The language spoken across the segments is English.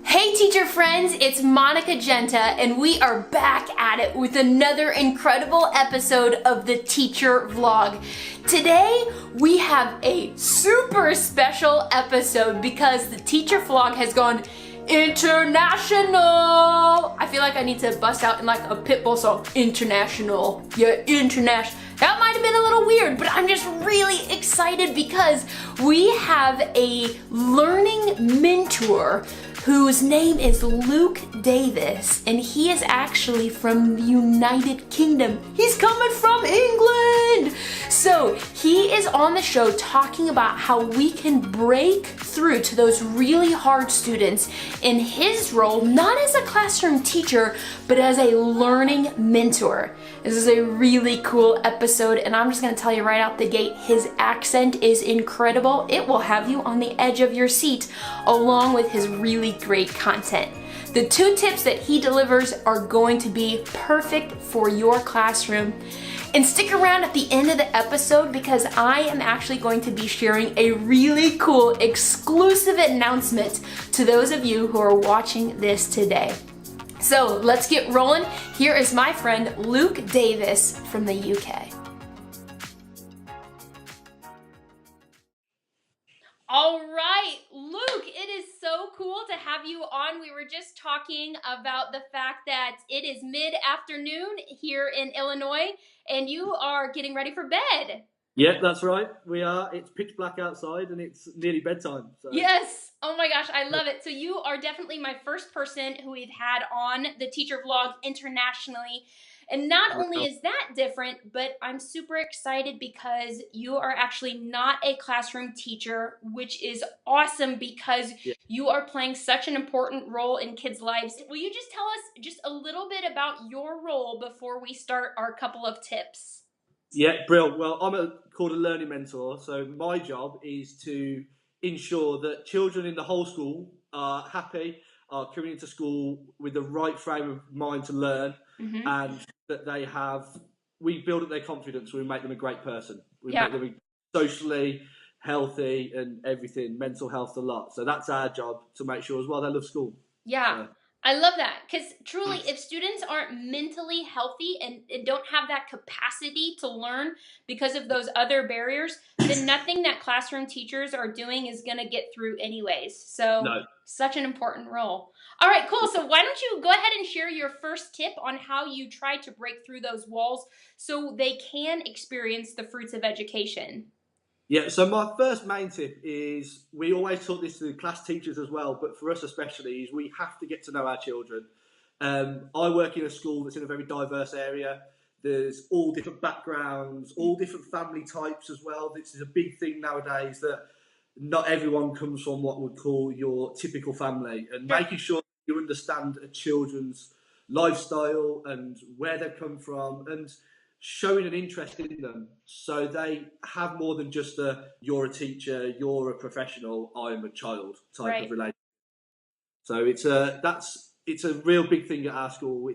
Hey teacher friends, it's Monica Genta and we are back at it with another incredible episode of the teacher vlog. Today we have a super special episode because the teacher vlog has gone international. I feel like I need to bust out in like a Pitbull song. International, yeah, international. That might have been a little weird, but I'm just really excited because we have a learning mentor whose name is Luke Davies, and he is actually from the United Kingdom. He's coming from England! So he is on the show talking about how we can break through to those really hard students in his role, not as a classroom teacher, but as a learning mentor. This is a really cool episode, and I'm just gonna tell you right out the gate, his accent is incredible. It will have you on the edge of your seat, along with his really great content. The 2 tips that he delivers are going to be perfect for your classroom. And stick around at the end of the episode because I am actually going to be sharing a really cool exclusive announcement to those of you who are watching this today. So let's get rolling. Here is my friend Luke Davies from the UK. All right, Luke, it is so cool to have you on. We were just talking about the fact that it is mid-afternoon here in Illinois and you are getting ready for bed. Yeah, that's right. We are. It's pitch black outside and it's nearly bedtime. So. Yes. Oh my gosh, I love it. So you are definitely my first person who we've had on the teacher vlog internationally. And not only is that different, but I'm super excited because you are actually not a classroom teacher, which is awesome because you are playing such an important role in kids' lives. Will you just tell us just a little bit about your role before we start our couple of tips? Yeah, brilliant. Well, called a learning mentor. So my job is to ensure that children in the whole school are happy, are coming into school with the right frame of mind to learn, and that we build up their confidence, we make them a great person. We make them socially healthy and everything, mental health a lot. So that's our job, to make sure as well they love school. Yeah. I love that because truly if students aren't mentally healthy and don't have that capacity to learn because of those other barriers, then nothing that classroom teachers are doing is going to get through anyways. So such an important role. All right, cool. So why don't you go ahead and share your first tip on how you try to break through those walls so they can experience the fruits of education? Yeah, so my first main tip is, we always taught this to the class teachers as well, but for us especially, is we have to get to know our children. I work in a school that's in a very diverse area. There's all different backgrounds, all different family types as well. This is a big thing nowadays, that not everyone comes from what we'd call your typical family, and making sure you understand a children's lifestyle and where they've come from, and showing an interest in them so they have more than just you're a teacher, you're a professional, I'm a child type of relationship. So it's a real big thing at our school.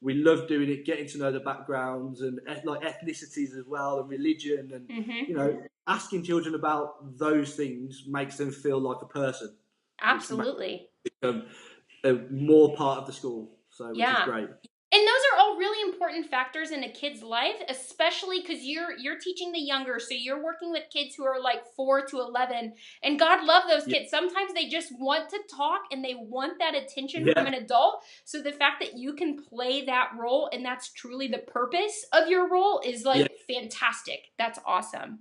We love doing it, getting to know the backgrounds and like ethnicities as well, and religion, and asking children about those things makes them feel like a person. Absolutely. Become a more part of the school, so which is great. And those are all really important factors in a kid's life, especially because you're teaching the younger, so you're working with kids who are like 4 to 11, and God love those kids. Sometimes they just want to talk and they want that attention from an adult. So the fact that you can play that role and that's truly the purpose of your role is like fantastic. That's awesome.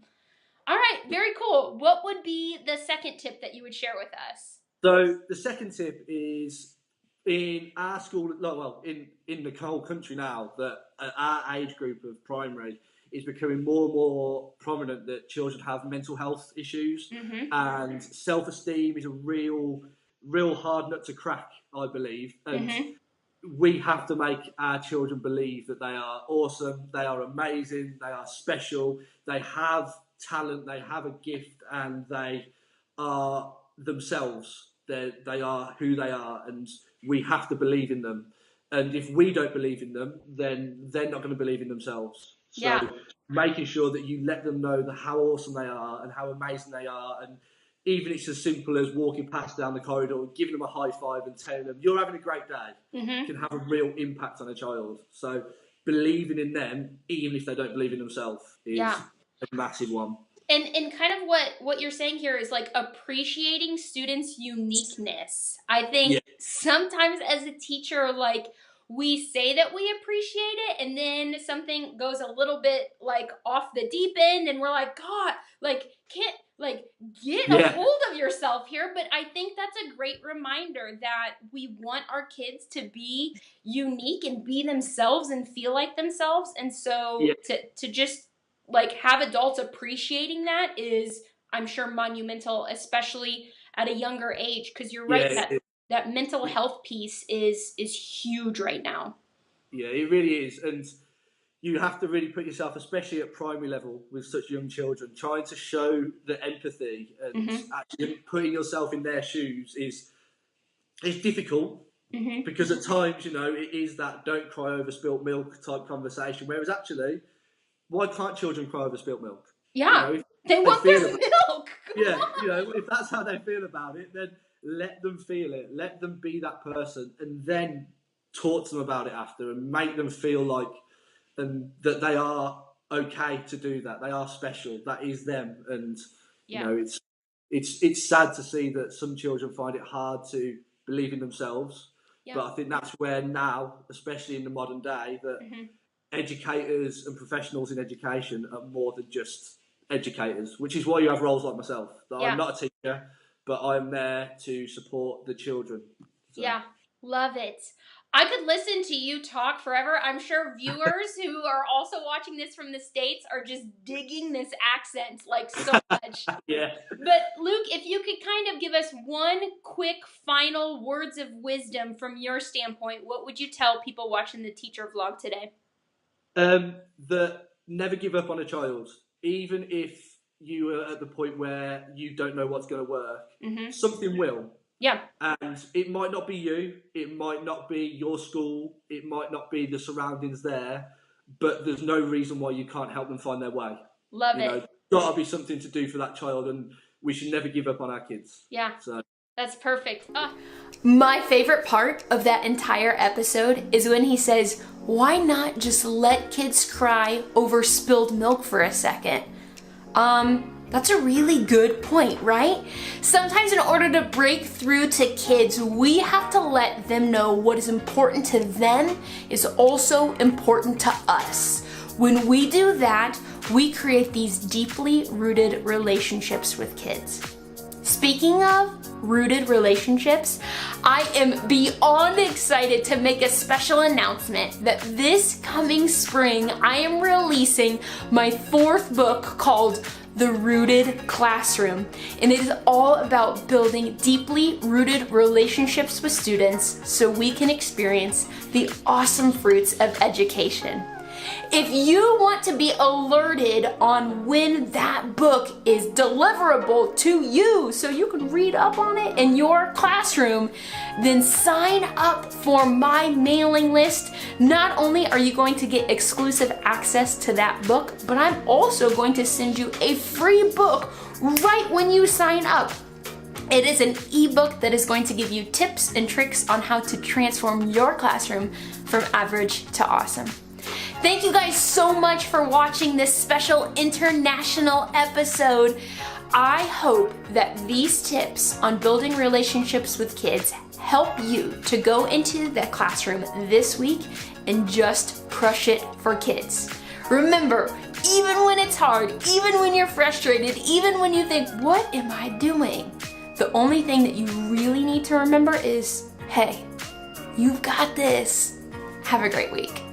All right, very cool. What would be the second tip that you would share with us? So the second tip is, in our school, well, in the whole country now, that our age group of primary is becoming more and more prominent, that children have mental health issues, and self-esteem is a real hard nut to crack, I believe. And we have to make our children believe that they are awesome, they are amazing, they are special, they have talent, they have a gift, and they are themselves. They are who they are, and we have to believe in them. And if we don't believe in them, then they're not going to believe in themselves. So making sure that you let them know how awesome they are and how amazing they are, and even if it's as simple as walking past down the corridor, giving them a high five and telling them you're having a great day, can have a real impact on a child. So believing in them, even if they don't believe in themselves, is a massive one. And kind of what you're saying here is like appreciating students' uniqueness. I think sometimes as a teacher, like we say that we appreciate it, and then something goes a little bit like off the deep end, and we're like, God, like can't like get a hold of yourself here. But I think that's a great reminder that we want our kids to be unique and be themselves and feel like themselves, and so to just like have adults appreciating that is, I'm sure, monumental, especially at a younger age, because you're right, that mental health piece is huge right now. Yeah, it really is. And you have to really put yourself, especially at primary level with such young children, trying to show the empathy and actually putting yourself in their shoes is difficult, because at times, it is that don't cry over spilt milk type conversation, whereas actually, why can't children cry over spilt milk? Yeah, they want their milk. If that's how they feel about it, then let them feel it. Let them be that person, and then talk to them about it after, and make them feel like that they are okay to do that. They are special. That is them, and it's sad to see that some children find it hard to believe in themselves. But I think that's where now, especially in the modern day, that educators and professionals in education are more than just educators, which is why you have roles like myself. That I'm not a teacher, but I'm there to support the children. So. Yeah, love it. I could listen to you talk forever. I'm sure viewers who are also watching this from the States are just digging this accent like so much. But Luke, if you could kind of give us one quick final words of wisdom from your standpoint, what would you tell people watching the teacher vlog today? That never give up on a child, even if you are at the point where you don't know what's going to work. Something will. Yeah. And it might not be you, it might not be your school, it might not be the surroundings there, but there's no reason why you can't help them find their way. Love it. Got to be something to do for that child, and we should never give up on our kids. Yeah. So. That's perfect. My favorite part of that entire episode is when he says, why not just let kids cry over spilled milk for a second? That's a really good point, right? Sometimes in order to break through to kids, we have to let them know what is important to them is also important to us. When we do that, we create these deeply rooted relationships with kids. Speaking of rooted relationships, I am beyond excited to make a special announcement that this coming spring, I am releasing my 4th book called The Rooted Classroom, and it is all about building deeply rooted relationships with students so we can experience the awesome fruits of education. If you want to be alerted on when that book is deliverable to you so you can read up on it in your classroom, then sign up for my mailing list. Not only are you going to get exclusive access to that book, but I'm also going to send you a free book right when you sign up. It is an ebook that is going to give you tips and tricks on how to transform your classroom from average to awesome. Thank you guys so much for watching this special international episode. I hope that these tips on building relationships with kids help you to go into the classroom this week and just crush it for kids. Remember, even when it's hard, even when you're frustrated, even when you think, what am I doing? The only thing that you really need to remember is, hey, you've got this. Have a great week.